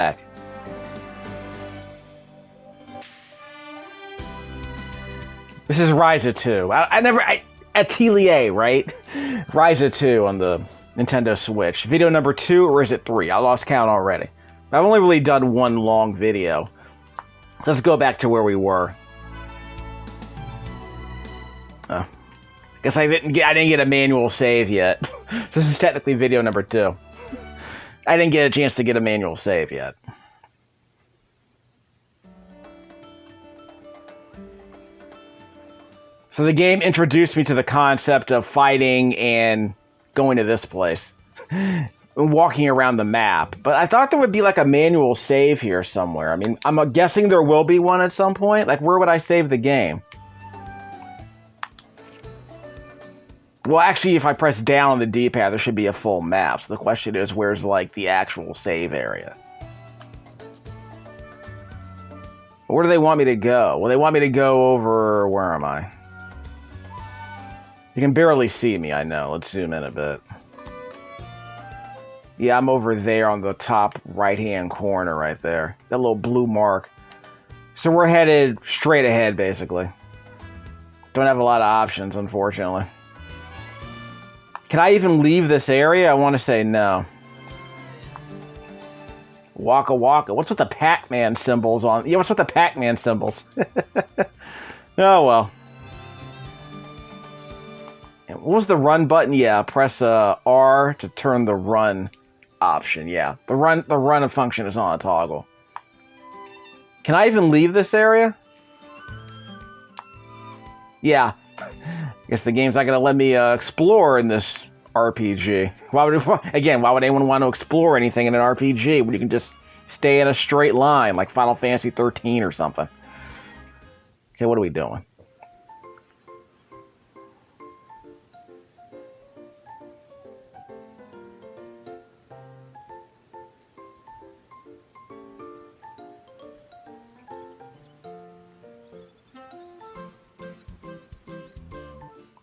back. This is Ryza 2. Atelier, right? Ryza 2 on the Nintendo Switch. Video number 2, or is it 3? I lost count already. I've only really done one long video. Let's go back to where we were. I guess I didn't get a manual save yet. This is technically video number 2. I didn't get a chance to get a manual save yet. So the game introduced me to the concept of fighting and going to this place. Walking around the map. But I thought there would be like a manual save here somewhere. I mean, I'm guessing there will be one at some point. Like, where would I save the game? Well, actually, if I press down on the D-pad, there should be a full map. So the question is, where's, like, the actual save area? Where do they want me to go? Well, they want me to go over... Where am I? You can barely see me, I know. Let's zoom in a bit. Yeah, I'm over there on the top right-hand corner right there. That little blue mark. So we're headed straight ahead, basically. Don't have a lot of options, unfortunately. Can I even leave this area? I want to say no. Waka Waka. What's with the Pac-Man symbols on? Yeah, what's with the Pac-Man symbols? Oh, well. What was the run button? Yeah, press R to turn the run option. Yeah, the run function is on a toggle. Can I even leave this area? Yeah. I guess the game's not going to let me explore in this RPG. Why would anyone want to explore anything in an RPG when you can just stay in a straight line like Final Fantasy 13 or something? Okay, what are we doing?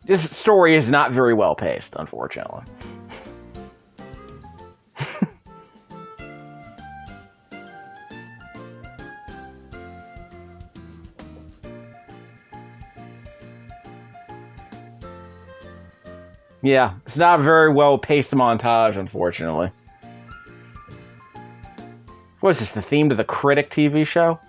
This story is not very well paced, unfortunately. Yeah, it's not a very well paced montage, unfortunately. What is this, the theme to the Critic TV show?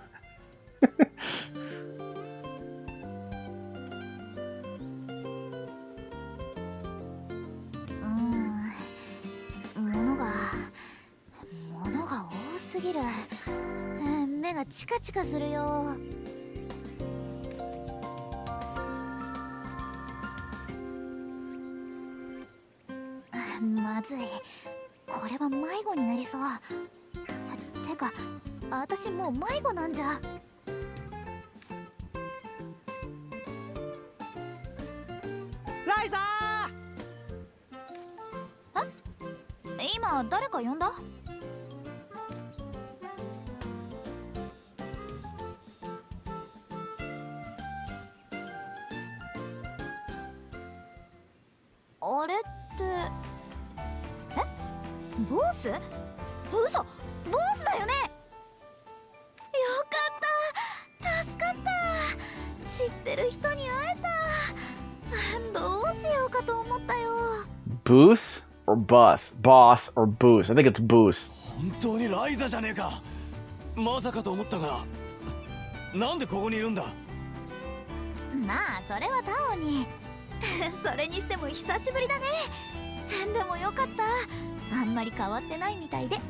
Booth or bus? Boss or boost? I think it's boost. 本当にライザじゃねえか。まさかと思ったが、なんでここにいるんだ。まあそれはタオに。それにしても久しぶりだね。でもよかった。あんまり変わってないみたいで。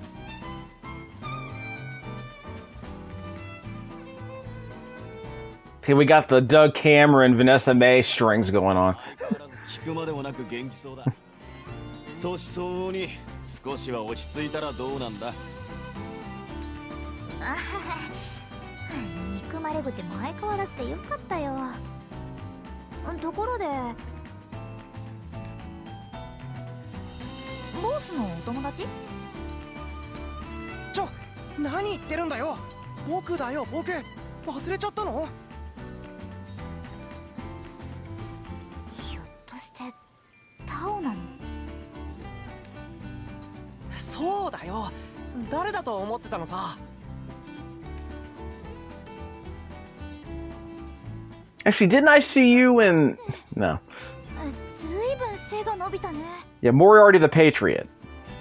Okay, we got the Doug Cameron, Vanessa Mae strings going on. 聞くまでもなく元気そうだ。年相応に少しは落ち着いたらどうなんだ。あはは。憎まれ口も相変わらずでよかったよ。ところで、ボスのお友達？何言ってるんだよ。僕だよ、僕。忘れちゃったの？ひょっとしてタオなの？そうだよ。誰だと思ってたのさ。 Actually, didn't I see you in... No. ずいぶん背が伸びたね。 Yeah, Moriarty the Patriot.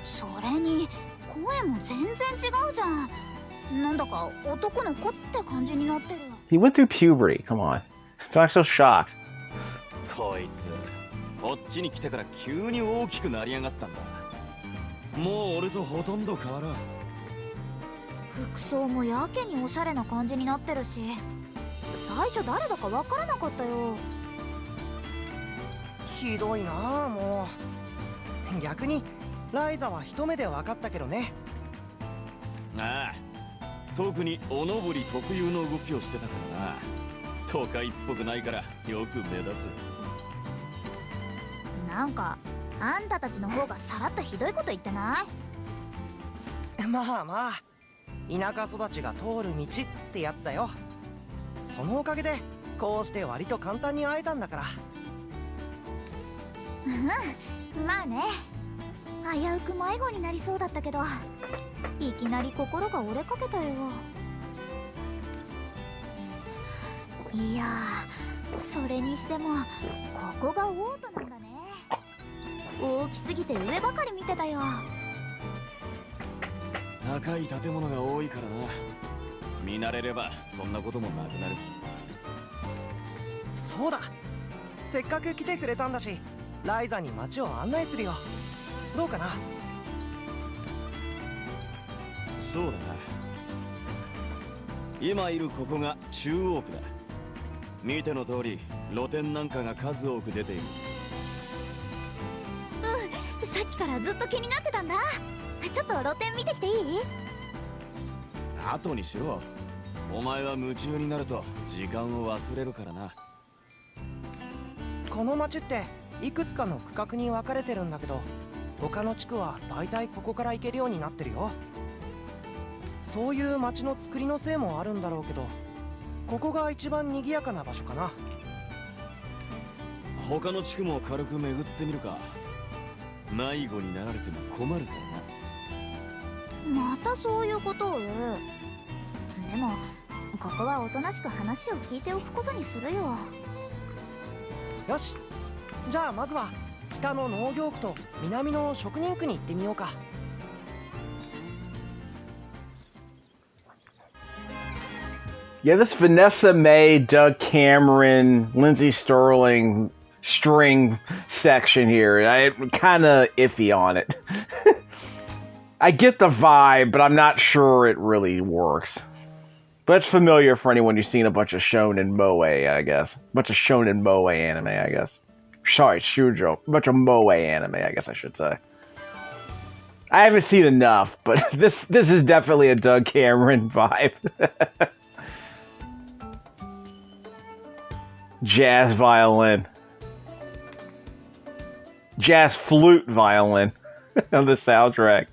それに声も全然違うじゃん。なんだか男の子って感じになってる。 He went through puberty. Come on. Don't act so shocked. こいつこっちに来てから急に大きくなりやがったんだ。もう俺とほとんど変わらん。服装もやけにおしゃれな感じになってるし、最初誰だかわからなかったよ。ひどいなあ、もう。逆にライザは一目で分かったけどね。ああ、特におのぼり特有の動きをしてたからな。都会っぽくないからよく目立つ。なんかあんたたちの方がさらっとひどいこと言ってない？まあまあ、田舎育ちが通る道ってやつだよ。そのおかげでこうして割と簡単に会えたんだから。うん、まあね。危うく迷子になりそうだったけど、いきなり心が折れかけたよ。いやー、それにしてもここがオートなんだね。大きすぎて上ばかり見てたよ。高い建物が多いからな。見慣れればそんなこともなくなる。そうだ、せっかく来てくれたんだし、ライザに街を案内するよ。どうかな？そうだな。今いるここが中央区だ。見ての通り露店なんかが数多く出ている。うん、さっきからずっと気になってたんだ。ちょっと露店見てきていい？後にしろ。お前は夢中になると時間を忘れるからな。この町っていくつかの区画に分かれてるんだけど、他の地区はだいたいここから行けるようになってるよ。そういう町の作りのせいもあるんだろうけど、ここが一番賑やかな場所かな。他の地区も軽く巡ってみるか。迷子になられても困るからな。またそういうことを言う。でもここはおとなしく話を聞いておくことにするよ。よし、じゃあまずは北の農業区と南の職人区に行ってみようか。Yeah, this Vanessa Mae, Doug Cameron, Lindsey Sterling string section here, I'm kind of iffy on it. I get the vibe, but I'm not sure it really works. But it's familiar for anyone who's seen a bunch of shonen moe, I guess. A bunch of shonen moe anime, I guess. Sorry, shoujo. A bunch of moe anime, I guess I should say. I haven't seen enough, but this is definitely a Doug Cameron vibe. Jazz violin. Jazz flute violin on the soundtrack.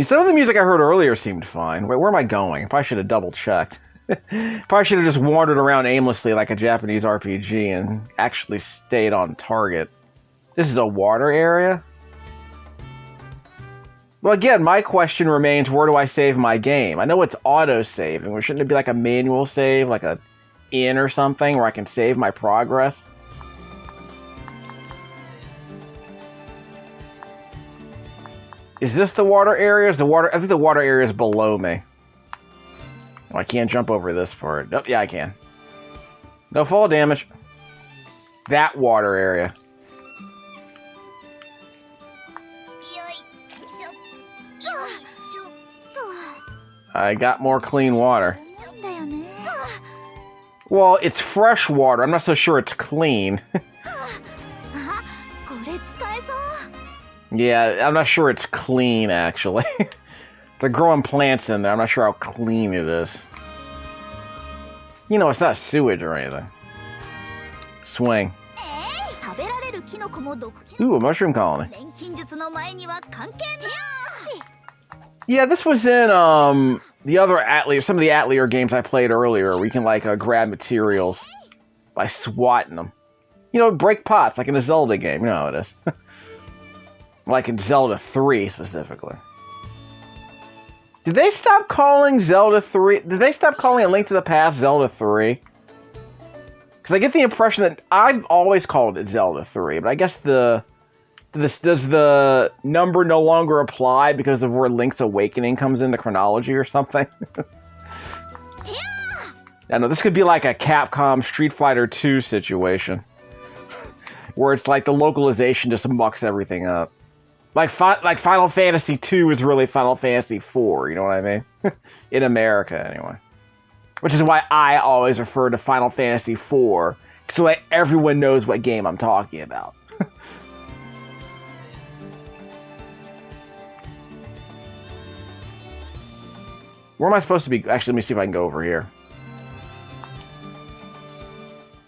Some of the music I heard earlier seemed fine. Wait, where am I going? Probably should have double checked. Probably should have just wandered around aimlessly like a Japanese RPG and actually stayed on target. This is a water area? Well, again, my question remains, where do I save my game? I know it's auto-saving, but shouldn't it be like a manual save, like a inn or something, where I can save my progress? Is this the water area? I think the water area is below me. Oh, I can't jump over this part. Oh, yeah, I can. No fall damage. That water area. I got more clean water. Well, it's fresh water. I'm not so sure it's clean. Yeah, I'm not sure it's clean, actually. They're growing plants in there. I'm not sure how clean it is. You know, it's not sewage or anything. Swing. Ooh, a mushroom colony. Yeah, this was in the other Atelier, some of the Atelier games I played earlier, where you can like grab materials by swatting them. You know, break pots like in a Zelda game. You know how it is. Like in Zelda 3 specifically. Did they stop calling Zelda 3? Did they stop calling A Link to the Past Zelda 3? Because I get the impression that I've always called it Zelda 3, but I guess does the number no longer apply because of where Link's Awakening comes into chronology or something? I know this could be like a Capcom Street Fighter 2 situation. Where it's like the localization just mucks everything up. Like Final Fantasy 2 is really Final Fantasy 4, you know what I mean? In America, anyway. Which is why I always refer to Final Fantasy 4, so that everyone knows what game I'm talking about. Where am I supposed to be? Actually, let me see if I can go over here.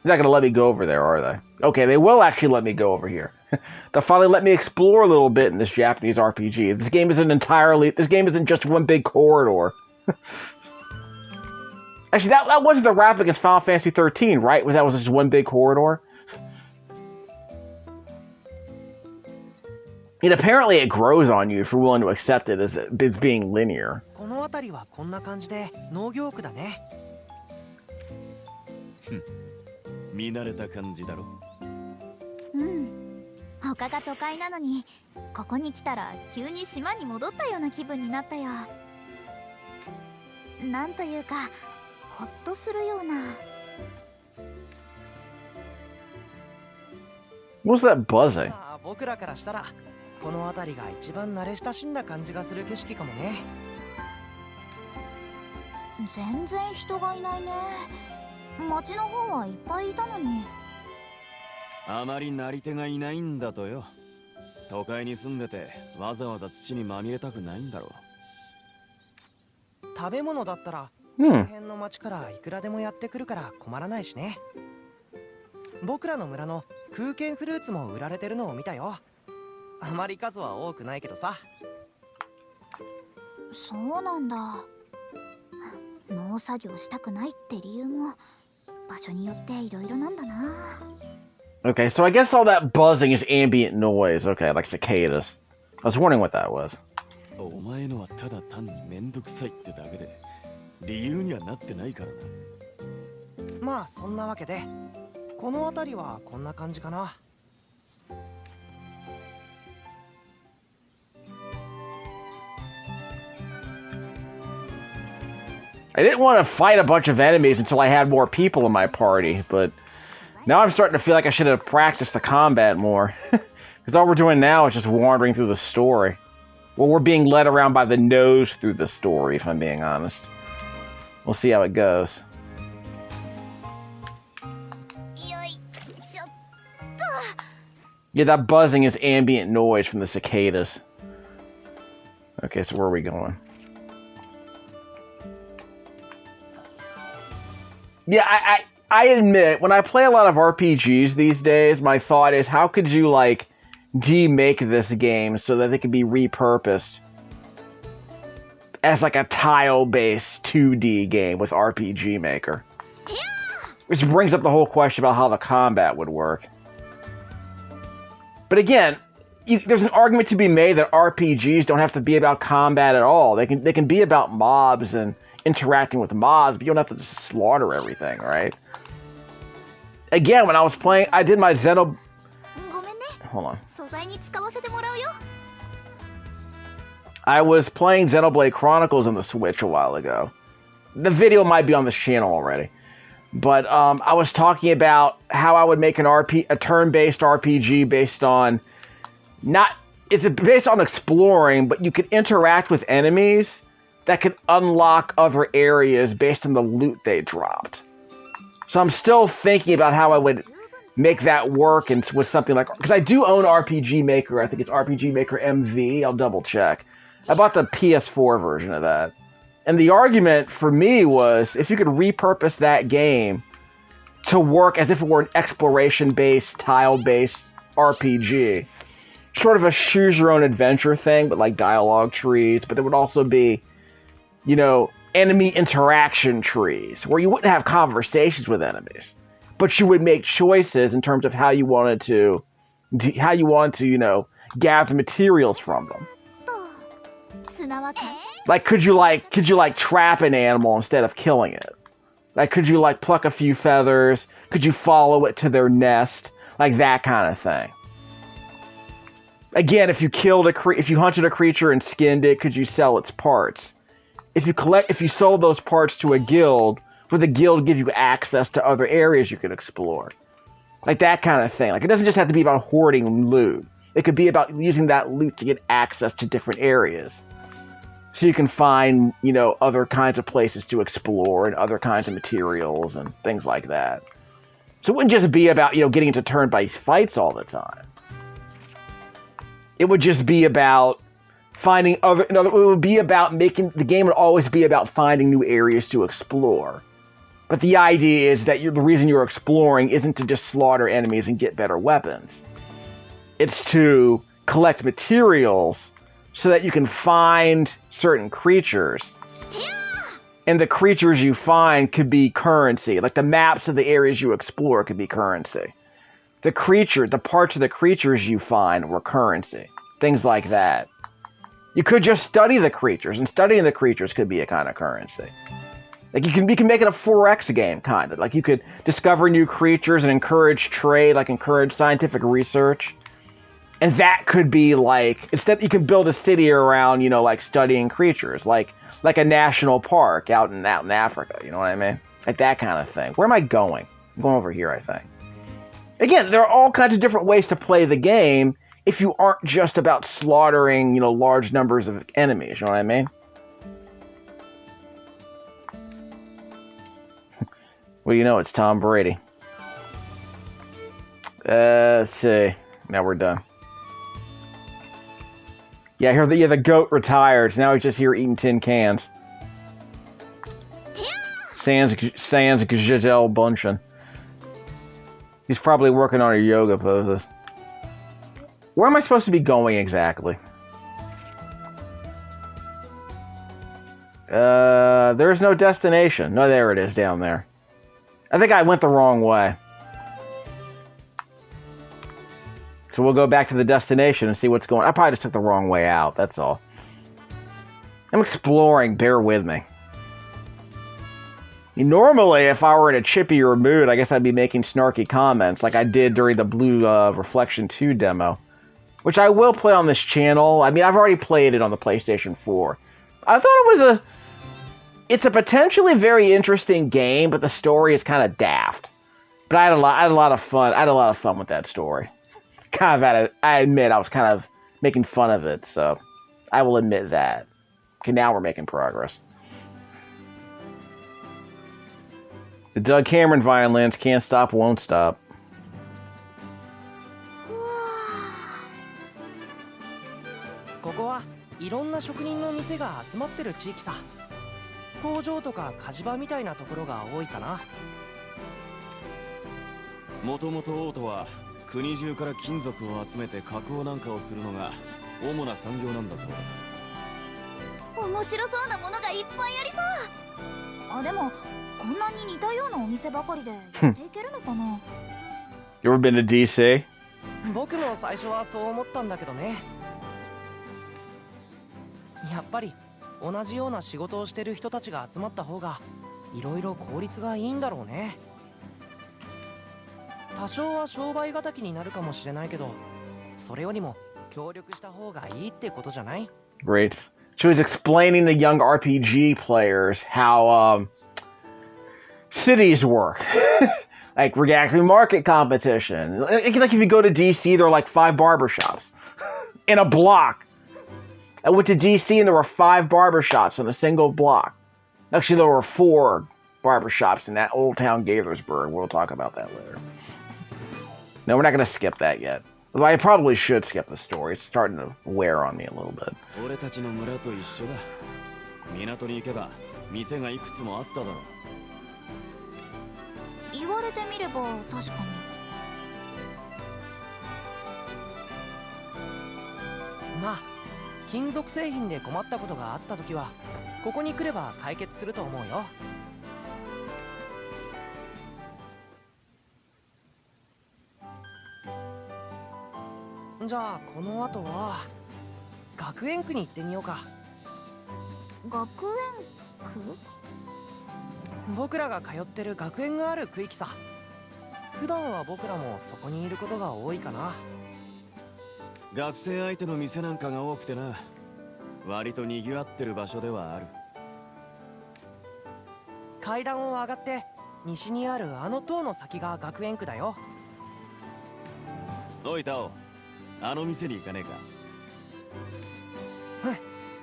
They're not going to let me go over there, are they? Okay, they will actually let me go over here. They'll finally let me explore a little bit in this Japanese RPG. This game isn't just one big corridor. Actually, that wasn't the rap against Final Fantasy 13, right? That was just one big corridor? And apparently it grows on you if you're willing to accept it as being linear. この辺りはこんな感じで農業区だね。見慣れた感じだろ。うん。他が都会なのに、ここに来たら急に島に戻ったような気分になったよ。なんというか、ほっとするような。What's that buzzing? 僕らからしたら、この辺りが一番慣れ親しんだ感じがする景色かもね。全然人がいないね。町の方はいっぱいいたのに。あまりなり手がいないんだとよ。都会に住んでてわざわざ土にまみれたくないんだろう。食べ物だったら周辺の町からいくらでもやってくるから困らないしね。僕らの村の空間フルーツも売られてるのを見たよ。あまり数は多くないけどさ。そうなんだ。農作業したくないって理由も場所によっていろいろなんだな。Okay, so I guess all that buzzing is ambient noise. Okay, like cicadas. I was wondering what that was. お前のはただ単にめんどくさいってだけで理由にはなってないからな。まあそんなわけでこの辺りはこんな感じかな。I didn't want to fight a bunch of enemies until I had more people in my party, but now I'm starting to feel like I should have practiced the combat more. Because all we're doing now is just wandering through the story. Well, we're being led around by the nose through the story, if I'm being honest. We'll see how it goes. Yeah, that buzzing is ambient noise from the cicadas. Okay, so where are we going? Yeah, I admit, when I play a lot of RPGs these days, my thought is, how could you, like, demake this game so that it can be repurposed as, like, a tile-based 2D game with RPG Maker? Which brings up the whole question about how the combat would work. But again, there's an argument to be made that RPGs don't have to be about combat at all. They can be about mobs and interacting with mobs, but you don't have to just slaughter everything, right? Again, when I was playing, I did my Hold on. I was playing Xenoblade Chronicles on the Switch a while ago. The video might be on this channel already. But I was talking about how I would make a turn-based RPG based on it's based on exploring, but you could interact with enemies that could unlock other areas based on the loot they dropped. So I'm still thinking about how I would make that work and with something like... Because I do own RPG Maker. I think it's RPG Maker MV. I'll double check. I bought the PS4 version of that. And the argument for me was, if you could repurpose that game to work as if it were an exploration-based, tile-based RPG, sort of a choose-your-own-adventure thing, but like dialogue trees, but there would also be, you know, enemy interaction trees, where you wouldn't have conversations with enemies, but you would make choices in terms of how you wanted to, you know, gather materials from them. 砂はか Like, could you trap an animal instead of killing it? Like, could you pluck a few feathers? Could you follow it to their nest? Like that kind of thing. Again, if you hunted a creature and skinned it, could you sell its parts? If you sold those parts to a guild, would the guild give you access to other areas you could explore? Like that kind of thing. Like, it doesn't just have to be about hoarding loot. It could be about using that loot to get access to different areas. So you can find, other kinds of places to explore and other kinds of materials and things like that. So it wouldn't just be about, getting into turn-based fights all the time. It would just be about finding it would be about the game would always be about finding new areas to explore. But the idea is that the reason you're exploring isn't to just slaughter enemies and get better weapons. It's to collect materials so that you can find certain creatures. And the creatures you find could be currency. Like the maps of the areas you explore could be currency. The parts of the creatures you find were currency. Things like that. You could just study the creatures, and studying the creatures could be a kind of currency. Like you can make it a 4X game, kind of. Like you could discover new creatures and encourage trade, like encourage scientific research. And that could be instead you can build a city around, studying creatures, like a national park out in Africa, you know what I mean? Like that kind of thing. Where am I going? I'm going over here, I think. Again, there are all kinds of different ways to play the game if you aren't just about slaughtering, large numbers of enemies, you know what I mean? Well, it's Tom Brady. Let's see. Now we're done. Yeah, I hear the goat retired. Now he's just here eating tin cans. Sans Giselle Bunchen. He's probably working on her yoga poses. Where am I supposed to be going exactly? There's no destination. No, there it is down there. I think I went the wrong way. So we'll go back to the destination and see what's going on. I probably just took the wrong way out, that's all. I'm exploring, bear with me. Normally, if I were in a chippier mood, I guess I'd be making snarky comments like I did during the Blue Reflection 2 demo. Which I will play on this channel. I mean, I've already played it on the PlayStation 4. I thought it's a potentially very interesting game, but the story is kind of daft. But I had a lot of fun. I had a lot of fun with that story. I admit I was kind of making fun of it, so I will admit that. Okay, now we're making progress. The Doug Cameron violins can't stop, won't stop. ここはいろんな職人の店が集まってる地域さ。工場とか火事場みたいなところが多いかな。もともとオートは国中から金属を集めて加工なんかをするのが主な産業なんだそうだ。面白そうなものがいっぱいありそう。あ、でもこんなに似たようなお店ばかりでやっていけるのかな。You ever been to DC? 僕も最初はそう思ったんだけどね。やっぱり同じような仕事をしてる人たちが集まった方がいろいろ効率がいいんだろうね。多少は商売敵になるかもしれないけど、それよりも協力した方がいいってことじゃない？ Great. She was explaining to young RPG players how cities work. Like reactive market competition. Like if you go to DC, there are like 5 barbershops in a block. I went to DC and there were 5 barbershops in a single block. Actually, there were 4 barbershops in that Old Town Gaithersburg. We'll talk about that later. No, we're not going to skip that yet. Although I probably should skip the story. It's starting to wear on me a little bit. 俺たちの村と一緒だ。港に行けば店がいくつもあっただろう。言われてみれば確かに。まあ、金属製品で困ったことがあったときは、ここに来れば解決すると思うよ。じゃあこの後は学園区に行ってみようか。学園区？僕らが通ってる学園がある区域さ。普段は僕らもそこにいることが多いかな。学生相手の店なんかが多くてな、割と賑わってる場所ではある。階段を上がって西にあるあの塔の先が学園区だよ。おいタオ、あの店に行かねえか。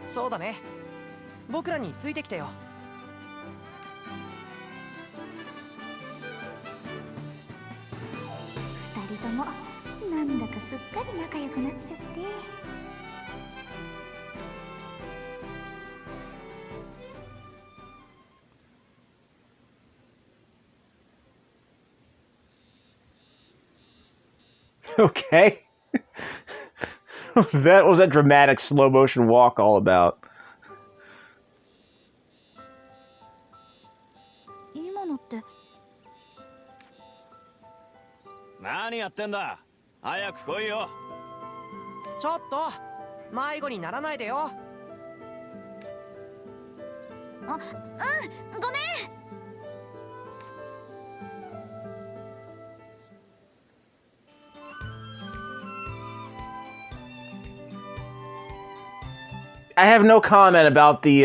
そうだね。僕らについてきてよ。二人ともなんだかすっかり仲良くなっちゃって。Okay. What was that dramatic slow motion walk all about? 今のって。何やってんだ、早く来いよ。ちょっと迷子にならないでよ。ごめん。I have no comment about the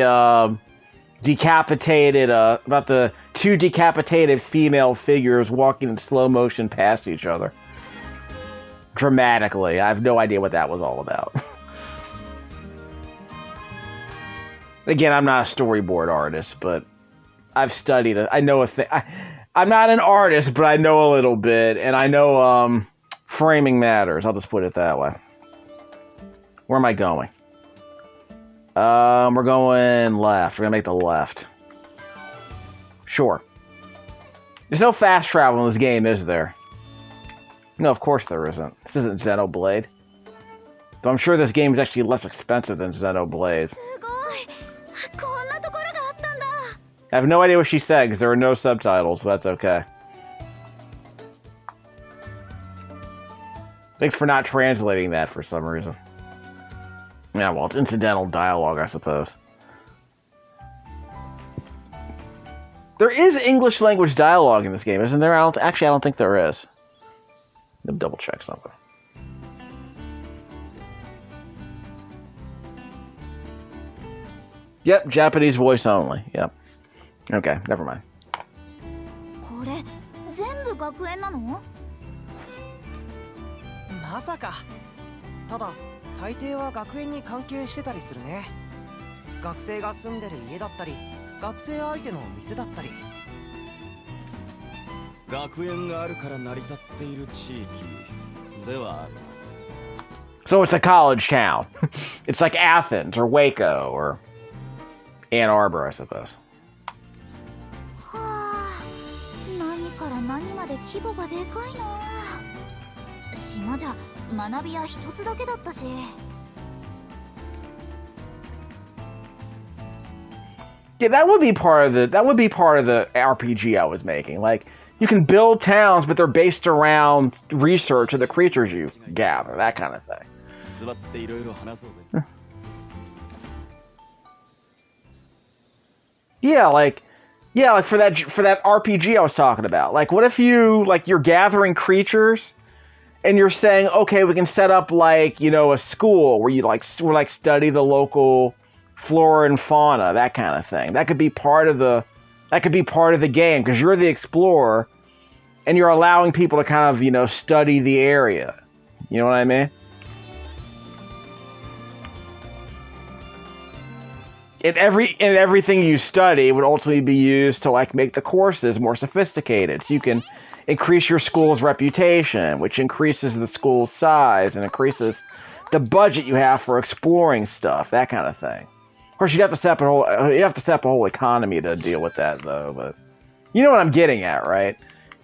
decapitated, about the two decapitated female figures walking in slow motion past each other. Dramatically. I have no idea what that was all about. Again, I'm not a storyboard artist, but I've studied it. I know a thing. I'm not an artist, but I know a little bit, and I know framing matters. I'll just put it that way. Where am I going? We're going left. We're gonna make the left. Sure. There's no fast travel in this game, is there? No, of course there isn't. This isn't Xenoblade. But I'm sure this game is actually less expensive than Xenoblade. I have no idea what she said because there are no subtitles, so that's okay. Thanks for not translating that for some reason. Yeah, well, it's incidental dialogue, I suppose. There is English language dialogue in this game, isn't there? I don't think there is. Let me double check something. Yep, Japanese voice only. Yep. Okay, never mind. これ全部学園なの？まさか。ただ大抵は学園に関係してたりするね。学生が住んでる家だったり、学生相手の店だったり。学園があるから成り立っている地域ではある。So it's a college town. It's like Athens or Waco or Ann Arbor, I suppose. はあ、何から何まで規模がでかいな。島じゃ学び屋一つだけだったし。Yeah, that would be part of the RPG I was making. Like, you can build towns, but they're based around research of the creatures you gather, that kind of thing. Yeah, like for that RPG I was talking about. Like, what if you're gathering creatures, and you're saying, okay, we can set up a school where you study the local flora and fauna, that kind of thing. That could be part of the game because you're the explorer, and you're allowing people to kind of study the area. You know what I mean? And everything you study would ultimately be used to make the courses more sophisticated, so you can increase your school's reputation, which increases the school's size and increases the budget you have for exploring stuff, that kind of thing. Of course, you'd have to set up a whole economy to deal with that, though. But you know what I'm getting at, right?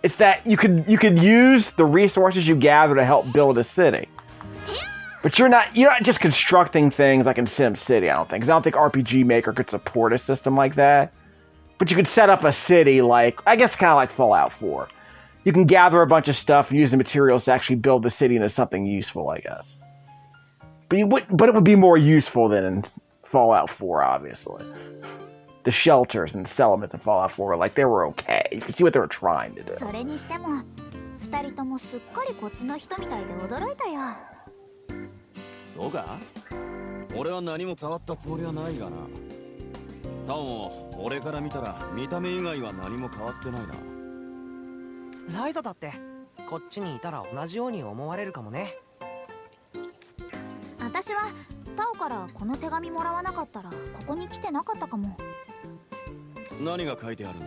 It's that you could use the resources you gather to help build a city. But you're not just constructing things like in SimCity, I don't think. Because I don't think RPG Maker could support a system like that. But you could set up a city I guess kind of like Fallout 4. you can gather a bunch of stuff and use the materials to actually build the city into something useful, I guess. But it would be more useful than in Fallout 4, obviously. The shelters and settlements in Fallout 4, like, they were okay. You can see what they were trying to do. それにしても2人ともすっかりこっちの人みたいで驚いたよ。そうか？俺は何も変わったつもりはないがな。タオも俺から見たら見た目以外は何も変わってないな。ライザだってこっちにいたら同じように思われるかもね。私はタオからこの手紙もらわなかったらここに来てなかったかも。何が書いてあるんだ？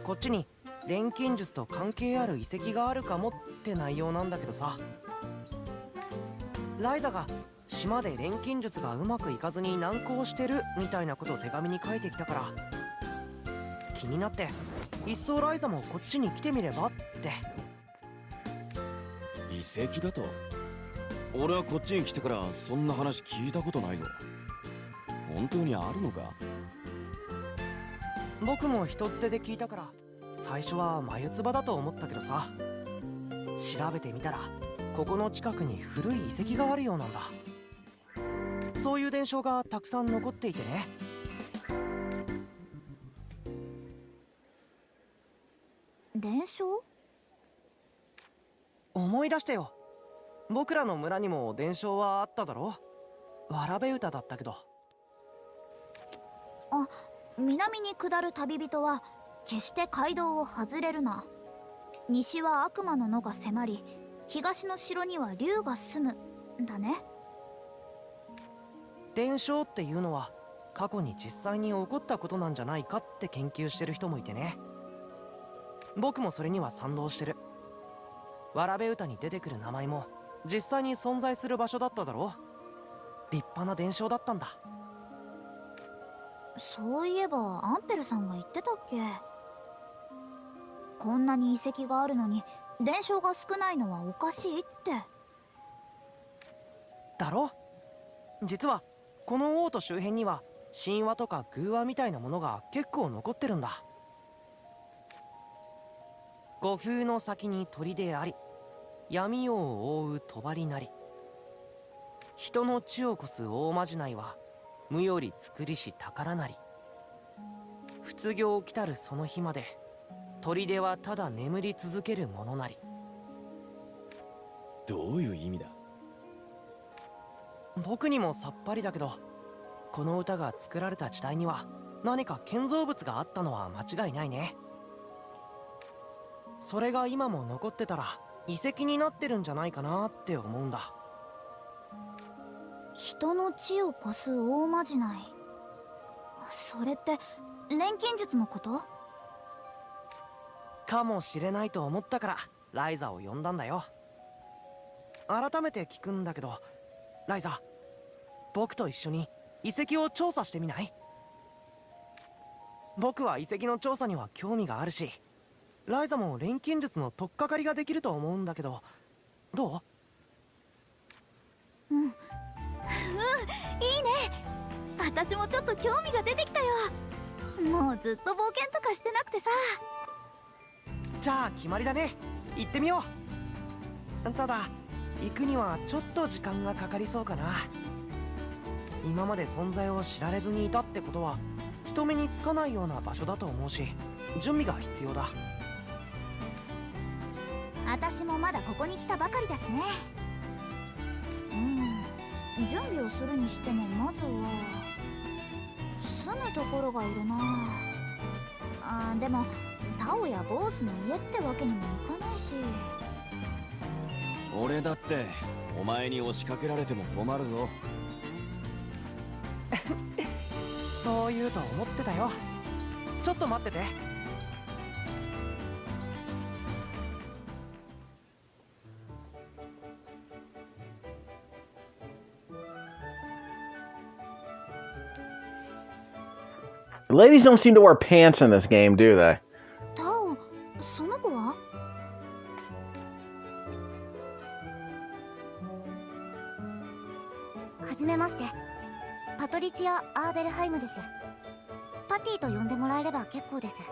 こっちに錬金術と関係ある遺跡があるかもって内容なんだけどさ、ライザが島で錬金術がうまくいかずに難航してるみたいなことを手紙に書いてきたから気になって、いっそライザもこっちに来てみればって。遺跡だと？俺はこっちに来てからそんな話聞いたことないぞ。本当にあるのか？僕も人づてで聞いたから最初は眉唾だと思ったけどさ、調べてみたらここの近くに古い遺跡があるようなんだ。そういう伝承がたくさん残っていてね。伝承？思い出してよ。僕らの村にも伝承はあっただろ。わらべ歌だったけど。あ、南に下る旅人は決して街道を外れるな。西は悪魔の野が迫り、東の城には竜が住むだね。伝承っていうのは過去に実際に起こったことなんじゃないかって研究してる人もいてね。僕もそれには賛同してる。わらべ歌に出てくる名前も実際に存在する場所だっただろ。立派な伝承だったんだ。そういえばアンペルさんが言ってたっけ。こんなに遺跡があるのに伝承が少ないのはおかしいって。だろ。実はこの王都周辺には神話とか偶話みたいなものが結構残ってるんだ。五風の先に鳥であり、闇を覆う帳なり、人の血をこす大まじないは無より作りし宝なり。不行来たるその日まで砦はただ眠り続けるものなり。どういう意味だ？僕にもさっぱりだけど、この歌が作られた時代には何か建造物があったのは間違いないね。それが今も残ってたら遺跡になってるんじゃないかなって思うんだ。人の血をこす大まじない。それって錬金術のこと？かもしれないと思ったからライザを呼んだんだよ。改めて聞くんだけど、ライザ、僕と一緒に遺跡を調査してみない？僕は遺跡の調査には興味があるし、ライザも錬金術の取っかかりができると思うんだけど、どう？いいね。私もちょっと興味が出てきたよ。もうずっと冒険とかしてなくてさ。じゃあ決まりだね。行ってみよう。ただ行くにはちょっと時間がかかりそうかな。今まで存在を知られずにいたってことは人目につかないような場所だと思うし、準備が必要だ。私もまだここに来たばかりだしね。準備をするにしてもまずは住むところがいるな。でもタオやボースの家ってわけにもいかないし。俺だってお前に押しかけられても困るぞ。そう言うと思ってたよ。ちょっと待ってて。Ladies don't seem to wear pants in this game, do they? タオ、その子は？はじめまして。パトリツィア・アーベルハイムです。パティと呼んでもらえれば結構です。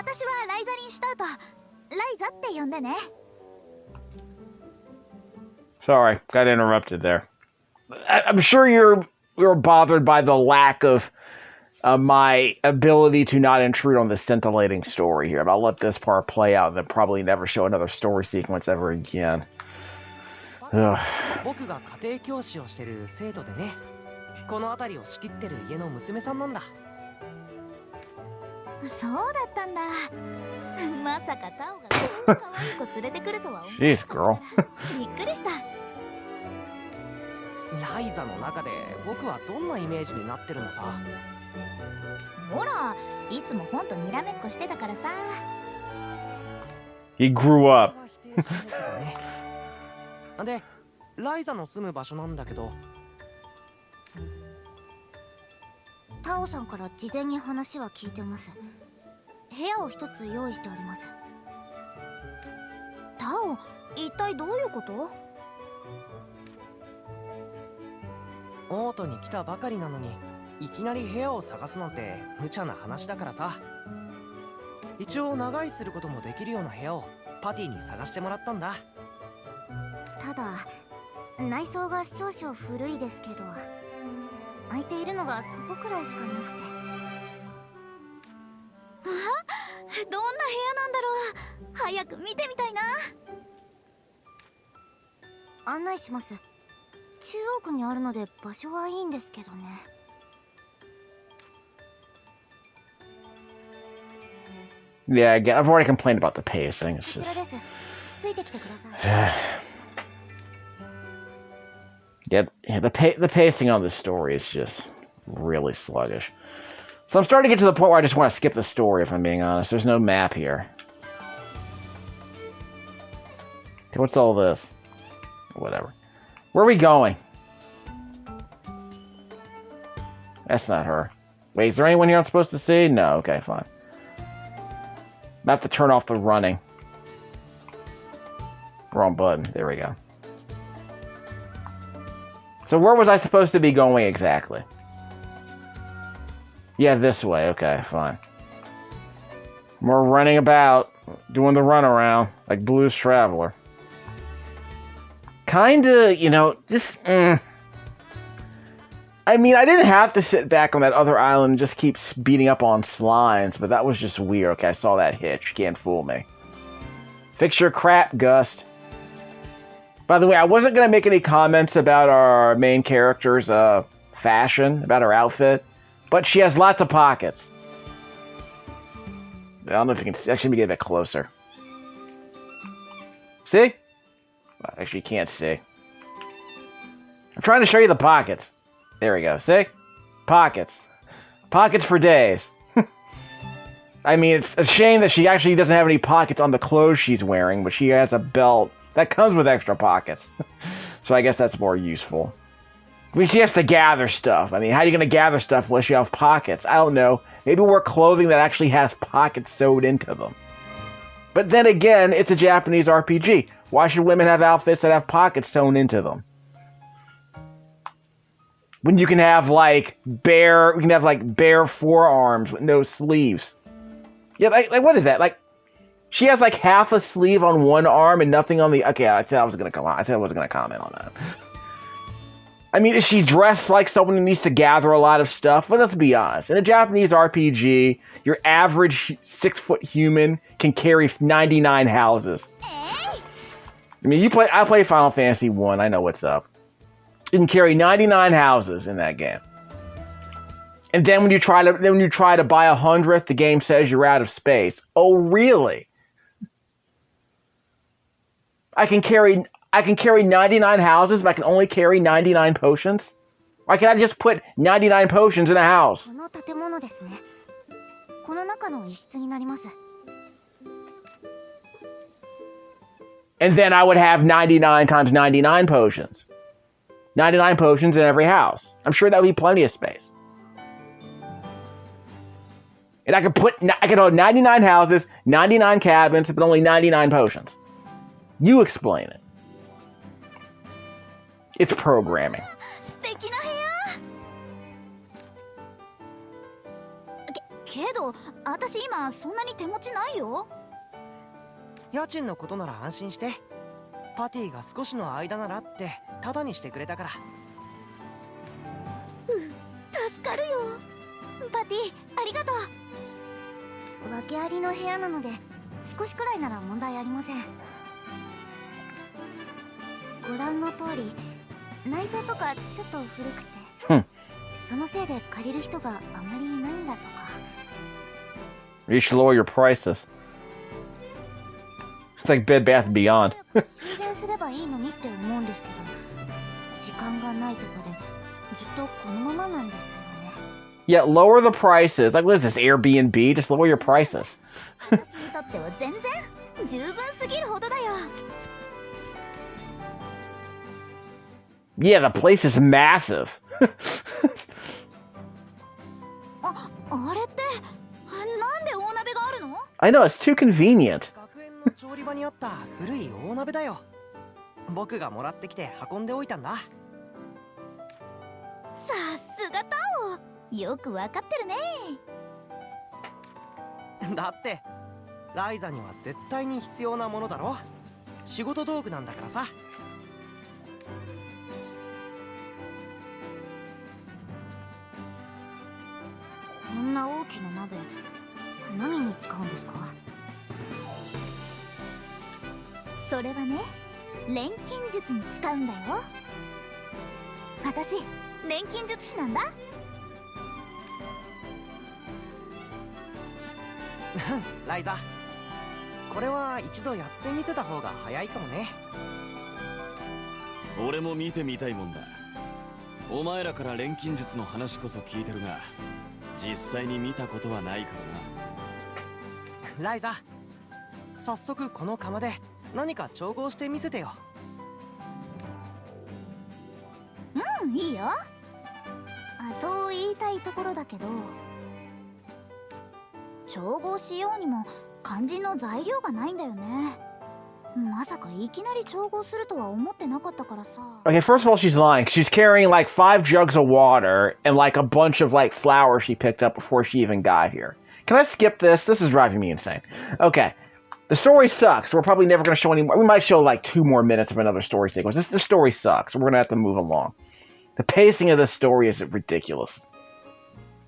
私はライザにした後、ライザって呼んでね。 Sorry, got interrupted there. I'm sure you're bothered by the lack of my ability to not intrude on the scintillating story here, but I'll let this part play out and then probably never show another story sequence ever again. 僕が家庭教師をしてる生徒でね、この辺りを仕切ってる家の娘さんなんだ。そうだったんだ。まさかタオがこんな可愛い子連れてくるとは思う。 Jeez, girl. びっくりした。ライザの中で僕はどんなイメージになってるのさ。ほら、いつも本とにらめっこしてたからさ。He grew up. で、ライザの住む場所なんだけど。タオさんから事前に話は聞いてます。部屋を一つ用意しております。タオ、一体どういうこと？オートに来たばかりなのにいきなり部屋を探すなんて無茶な話だからさ。一応長居することもできるような部屋をパティに探してもらったんだ。ただ内装が少々古いですけど、空いているのがそこくらいしかなくて。どんな部屋なんだろう。早く見てみたいな。案内します。中央区にあるので場所はいいんですけどね。Yeah, again, I've already complained about the pacing. It's こち just... らです。ついてきてください。yeah, the pacing on this story is just really sluggish. So I'm starting to get to the point where I just want to skip the story, if I'm being honest. There's no map here. Okay, what's all this? Whatever. Where are we going? That's not her. Wait, is there anyone here I'm supposed to see? No, okay, fine. I have to turn off the running. Wrong button. There we go. So where was I supposed to be going exactly? Yeah, this way. Okay, fine. We're running about, doing the runaround, like Blues Traveler. Kinda, you know, just... I mean, I didn't have to sit back on that other island and just keep beating up on slimes, but that was just weird. Okay, I saw that hitch. Can't fool me. Fix your crap, Gust. By the way, I wasn't going to make any comments about our main character's fashion, about her outfit, but she has lots of pockets. I don't know if you can see. Actually, let me get a bit closer. See? Well, actually, you can't see. I'm trying to show you the pockets. There we go. See? Pockets. Pockets for days. I mean, it's a shame that she actually doesn't have any pockets on the clothes she's wearing, but she has a belt that comes with extra pockets. So I guess that's more useful. I mean, she has to gather stuff. I mean, how are you going to gather stuff unless you have pockets? I don't know. Maybe wear clothing that actually has pockets sewed into them. But then again, it's a Japanese RPG. Why should women have outfits that have pockets sewn into them? When you can have like bare forearms with no sleeves. Yeah, like what is that? Like, she has like half a sleeve on one arm and nothing on the. Okay, I said I wasn't gonna comment on that. I mean, is she dressed like someone who needs to gather a lot of stuff? But let's be honest. In a Japanese RPG, your average 6-foot human can carry 99 houses. I mean, I play Final Fantasy 1. I know what's up. You can carry 99 houses in that game. And then when you try to buy 100th, the game says you're out of space. Oh, really? I can carry 99 houses, but I can only carry 99 potions? Why can't I just put 99 potions in a house? この建物ですね。この中の一室になります。 And then I would have 99 times 99 potions. 99 potions in every house. I'm sure that would be plenty of space. And I could hold 99 houses, 99 cabins, but only 99 potions. You explain it. It's programming. 素敵な部屋。けど私今そんなに手持ちないよ。家賃のことなら安心して。パティが少しの間ならってタダにしてくれたから。助かるよ。パティありがとう。訳ありの部屋なので少しくらいなら問題ありません。ご覧の通り内装とかちょっと古くて、そのせいで借りる人があまりいないんだとか。 You should lower your prices. It's like Bed Bath & Beyond. 修繕すればいいのにって思うんですけど、時間がないとかでずっとこのままなんですよね。Yeah, lower the prices. Like, what is this, Airbnb? Just lower your prices. 私にとっては全然十分すぎるほどだよ。Yeah, the place is massive. あれってなんで大鍋があるの？ I know, it's too convenient. 学園の調理場にあった古い大鍋だよ。僕がもらってきて運んでおいたんだ。さすがタオ、よくわかってるね。だってライザには絶対に必要なものだろ。仕事道具なんだからさ。こんな大きな鍋何に使うんですか？それはね、錬金術に使うんだよ。私錬金術師なんだ。ライザ、これは一度やってみせた方が早いかもね。俺も見てみたいもんだ。お前らから錬金術の話こそ聞いてるが、実際に見たことはないからな。ライザ、早速この釜で何か調合してみせてよ。うん、いいよ。と言いたいところだけど、調合しようにも肝心の材料がないんだよね。まさかいきなり調合するとは思ってなかったからさ。Okay, first of all, she's lying. She's carrying like 5 jugs of water and like a bunch of like flowers she picked up before she even got here. Can I skip this? This is driving me insane. Okay. The story sucks. We're probably never going to show any more. We might show like 2 more minutes of another story sequence. The story sucks. We're going to have to move along. The pacing of this story is ridiculous.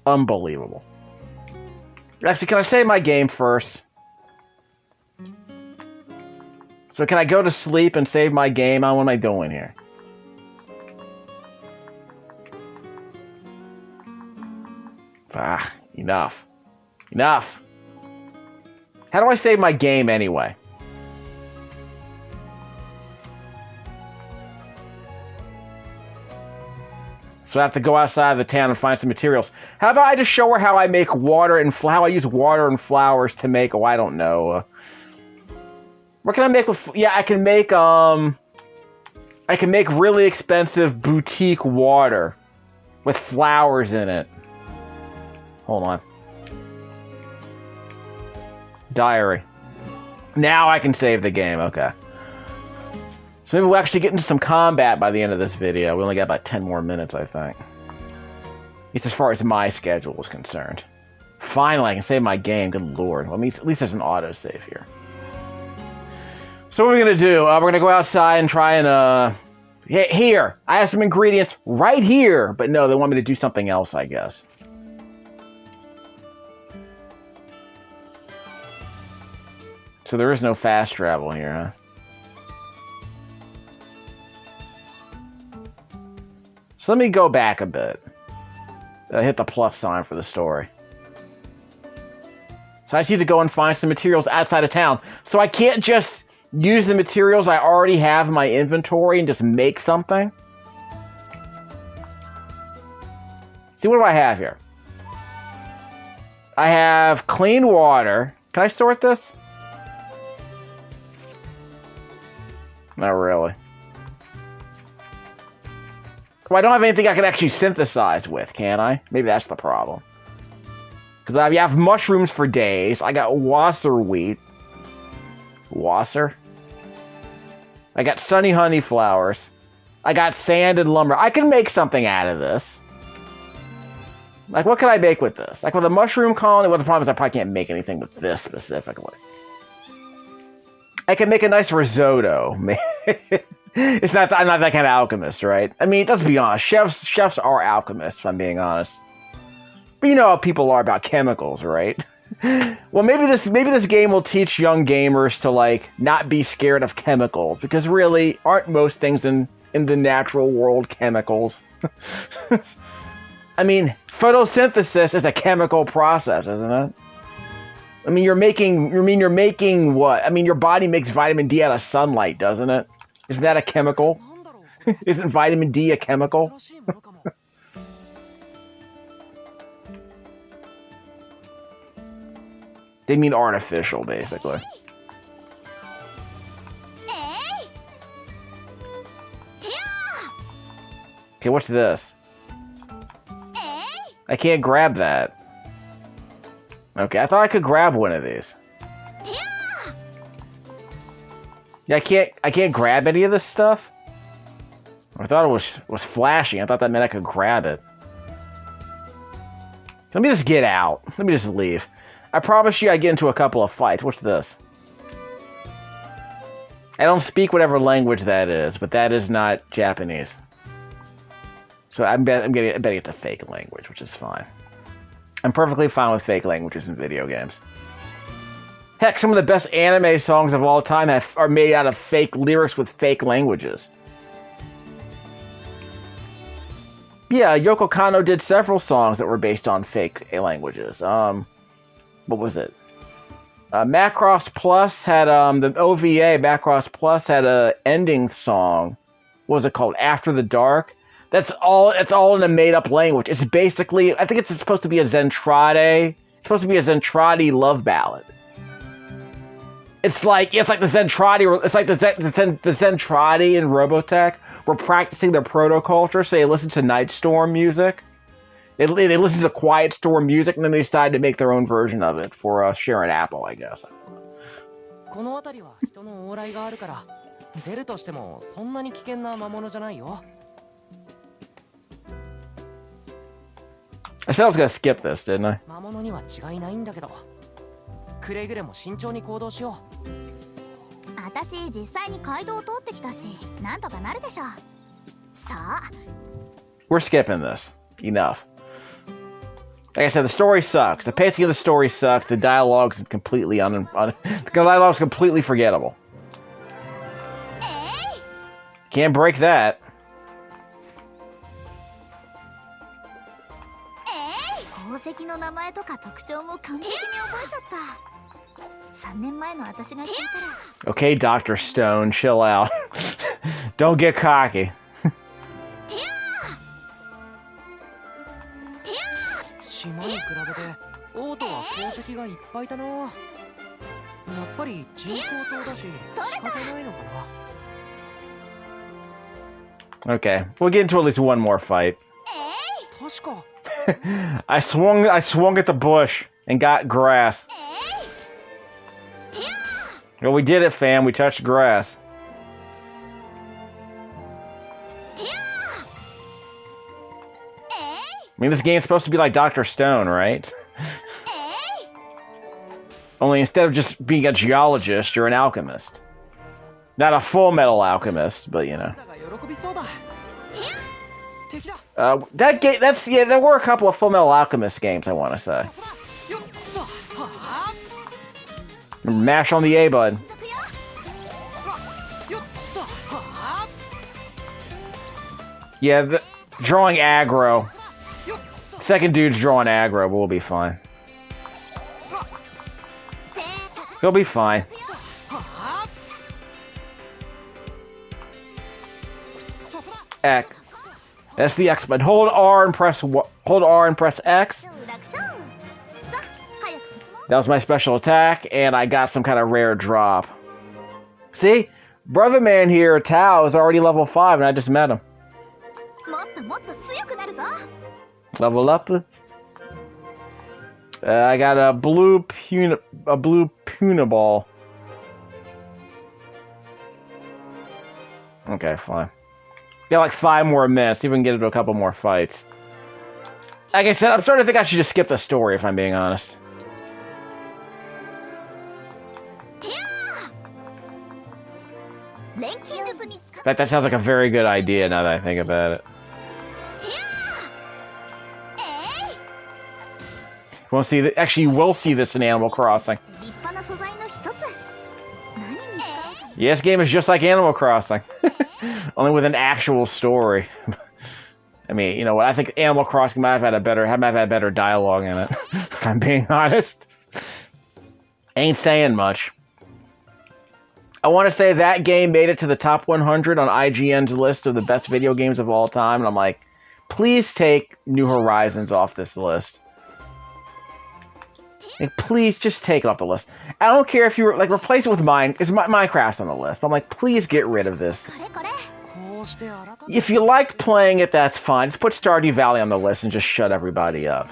Unbelievable. Actually, can I save my game first? So can I go to sleep and save my game? What am I doing here? Enough. Enough. How do I save my game anyway? So I have to go outside of the town and find some materials. How about I just show her how I make water and how I use water and flowers to make, I don't know. What can I make with, I can make really expensive boutique water with flowers in it. Hold on. Diary. Now I can save the game, okay. So maybe we'll actually get into some combat by the end of this video. We only got about 10 more minutes, I think. At least as far as my schedule was concerned. Finally, I can save my game, good lord. Well, at least there's an autosave here. So what are we going to do? We're going to go outside and try and, here! I have some ingredients right here! But no, they want me to do something else, I guess. So there is no fast travel here, huh? So let me go back a bit. Hit the plus sign for the story. So I just need to go and find some materials outside of town. So I can't just use the materials I already have in my inventory and just make something. See, what do I have here? I have clean water. Can I sort this? Not really. Well, I don't have anything I can actually synthesize with, can I? Maybe that's the problem. Because I have mushrooms for days. I got wasser wheat. Wasser? I got sunny honey flowers. I got sand and lumber. I can make something out of this. Like, what can I make with this? Like, with a mushroom colony, well, the problem is I probably can't make anything with this specifically. I can make a nice risotto. It's not. I'm not that kind of alchemist, right? I mean, let's be honest. Chefs are alchemists, if I'm being honest. But you know how people are about chemicals, right? Well, maybe this game will teach young gamers to, like, not be scared of chemicals, because really, aren't most things in the natural world chemicals? I mean, photosynthesis is a chemical process, isn't it? I mean, you're making what? I mean, your body makes vitamin D out of sunlight, doesn't it? Isn't that a chemical? Isn't vitamin D a chemical? They mean artificial, basically. Okay, what's this? I can't grab that. Okay, I thought I could grab one of these. Yeah, I can't grab any of this stuff. I thought it was flashing. I thought that meant I could grab it. Let me just get out. Let me just leave. I promise you I get into a couple of fights. What's this? I don't speak whatever language that is, but that is not Japanese. So I bet it's a fake language, which is fine. I'm perfectly fine with fake languages in video games. Heck, some of the best anime songs of all time are made out of fake lyrics with fake languages. Yeah, Yoko Kanno did several songs that were based on fake languages. What was it? Macross Plus had, the OVA, Macross Plus had a ending song. What was it called? After the Dark? It's all in a made-up language. It's basically, I think it's supposed to be a Zentradi. It's supposed to be a Zentradi love ballad. It's like the Zentradi. It's like the Zentradi in Robotech were practicing their proto-culture, so they listened to Nightstorm music. They listened to Quiet Storm music, and then they decided to make their own version of it for Sharon Apple, I guess. この辺りは人の往来があるから、出るとしてもそんなに危険な魔物じゃないよ。I said I was gonna skip this, didn't I? 魔物には違いないんだけど、くれぐれも慎重に行動しよう。私実際に街道を通ってきたし、なんとかなるでしょ。さあ。We're skipping this. Enough. Like I said, the story sucks. The pacing of the story sucks. The dialogue's completely the dialogue's completely forgettable. Can't break that. Okay, Dr. Stone, chill out. Don't get cocky. 島に比べてオートは鉱石がいっぱいだな。やっぱり人工島だし仕方ないのかな。 Okay, we'll get into at least one more fight. 確か I swung at the bush and got grass. Well, we did it, fam. We touched grass. I mean, this game's supposed to be like Dr. Stone, right? Only instead of just being a geologist, you're an alchemist. Not a full metal alchemist, but you know. That game, there were a couple of Full Metal Alchemist games, I want to say. Mash on the A button. Yeah, drawing aggro. Second dude's drawing aggro, but we'll be fine. He'll be fine. X. That's the X button. Hold R and press X. That was my special attack, and I got some kind of rare drop. See? Brother man here, Tao, is already level 5, and I just met him. Level up. I got a blue Puna ball. Okay, fine. Got like 5 more minutes. See if we can get into a couple more fights. Like I said, I'm starting to think I should just skip the story, if I'm being honest. In fact, that sounds like a very good idea now that I think about it. We'll see. Actually, you will see this in Animal Crossing. Yeah, this game is just like Animal Crossing, only with an actual story. I mean, you know what? I think Animal Crossing might have had better dialogue in it. If I'm being honest, ain't saying much. I want to say that game made it to the top 100 on IGN's list of the best video games of all time, and I'm like, please take New Horizons off this list. Like, please just take it off the list. I don't care if you were, like, replace it with mine, because Minecraft's on the list. But I'm like, please get rid of this. If you liked playing it, that's fine. Just put Stardew Valley on the list and just shut everybody up.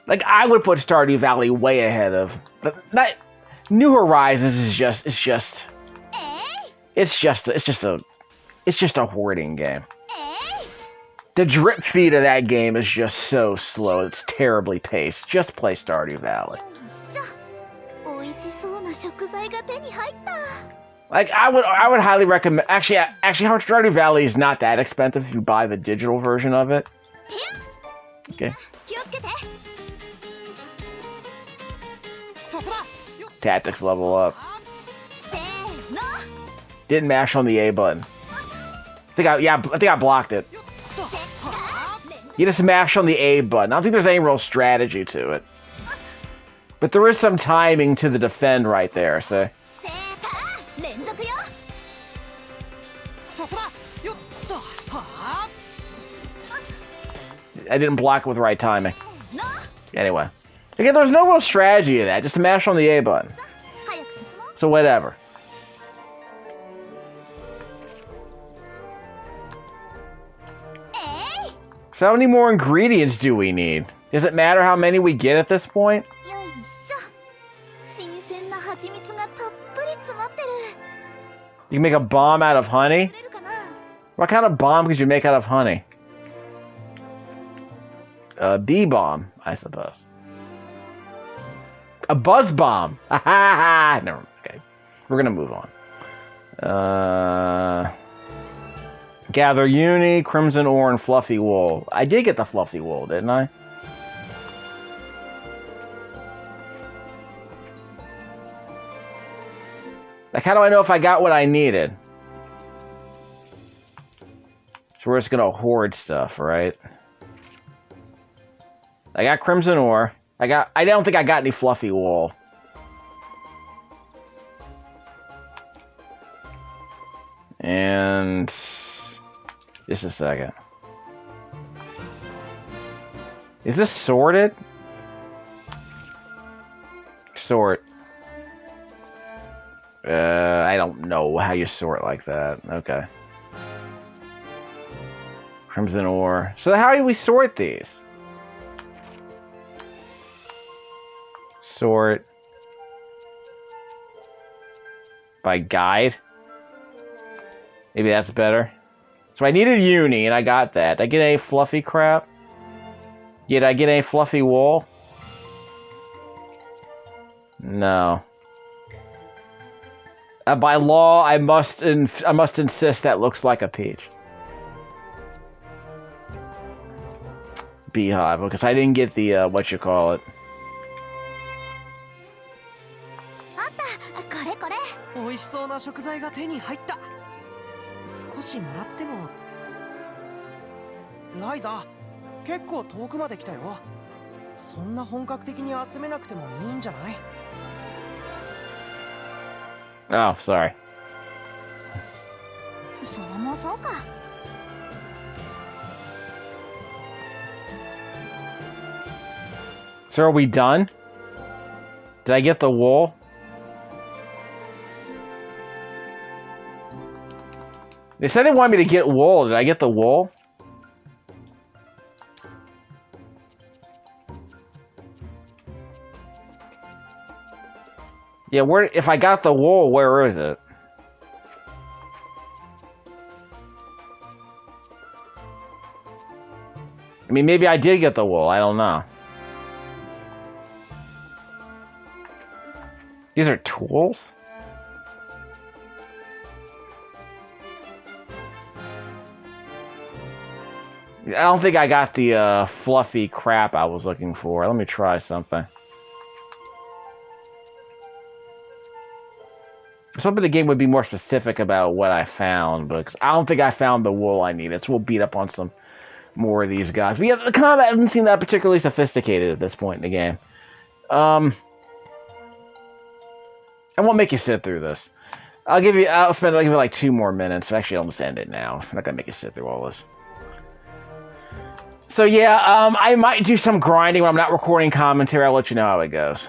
Like, I would put Stardew Valley way ahead of... New Horizons is just a hoarding game. The drip feed of that game is just so slow. It's terribly paced. Just play Stardew Valley. Like, I would highly recommend... Actually, Stardew Valley is not that expensive if you buy the digital version of it. Okay. Tactics level up. Didn't mash on the A button. I think I blocked it. You just mash on the A button. I don't think there's any real strategy to it. But there is some timing to the defend right there, so... I didn't block it with the right timing. Anyway. Again, there's no real strategy to that. Just mash on the A button. So whatever. So how many more ingredients do we need? Does it matter how many we get at this point? You can make a bomb out of honey? What kind of bomb could you make out of honey? A bee bomb, I suppose. A buzz bomb. Ha ha ha. Never. Okay, we're gonna move on. Gather uni, crimson ore, and fluffy wool. I did get the fluffy wool, didn't I? Like, how do I know if I got what I needed? So we're just gonna hoard stuff, right? I got crimson ore. I don't think I got any fluffy wool. And just a second. Is this sorted? Sort. I don't know how you sort like that. Okay. Crimson ore. So how do we sort these? Sort by guide. Maybe that's better. So I needed uni, and I got that. Did I get any fluffy crap? Did I get any fluffy wool? No. By law, I must insist that looks like a peach. Beehive, because I didn't get the what you call it. Ryza, 結構遠くまで来たよ。そんな本格的に集めなくてもいいんじゃない？ Oh, sorry. それもそうか。So are we done? Did I get the wool? They said they wanted me to get wool. Did I get the wool? Yeah, where? If I got the wool, where is it? I mean, maybe I did get the wool. I don't know. These are tools? I don't think I got the fluffy crap I was looking for. Let me try something. I was hoping the game would be more specific about what I found, but I don't think I found the wool I needed, so we'll beat up on some more of these guys. But yeah, the combat doesn't seem that particularly sophisticated at this point in the game. I won't make you sit through this. I'll give you like 2 more minutes. Actually, I'll almost end it now. I'm not gonna make you sit through all this. So yeah, I might do some grinding when I'm not recording commentary. I'll let you know how it goes.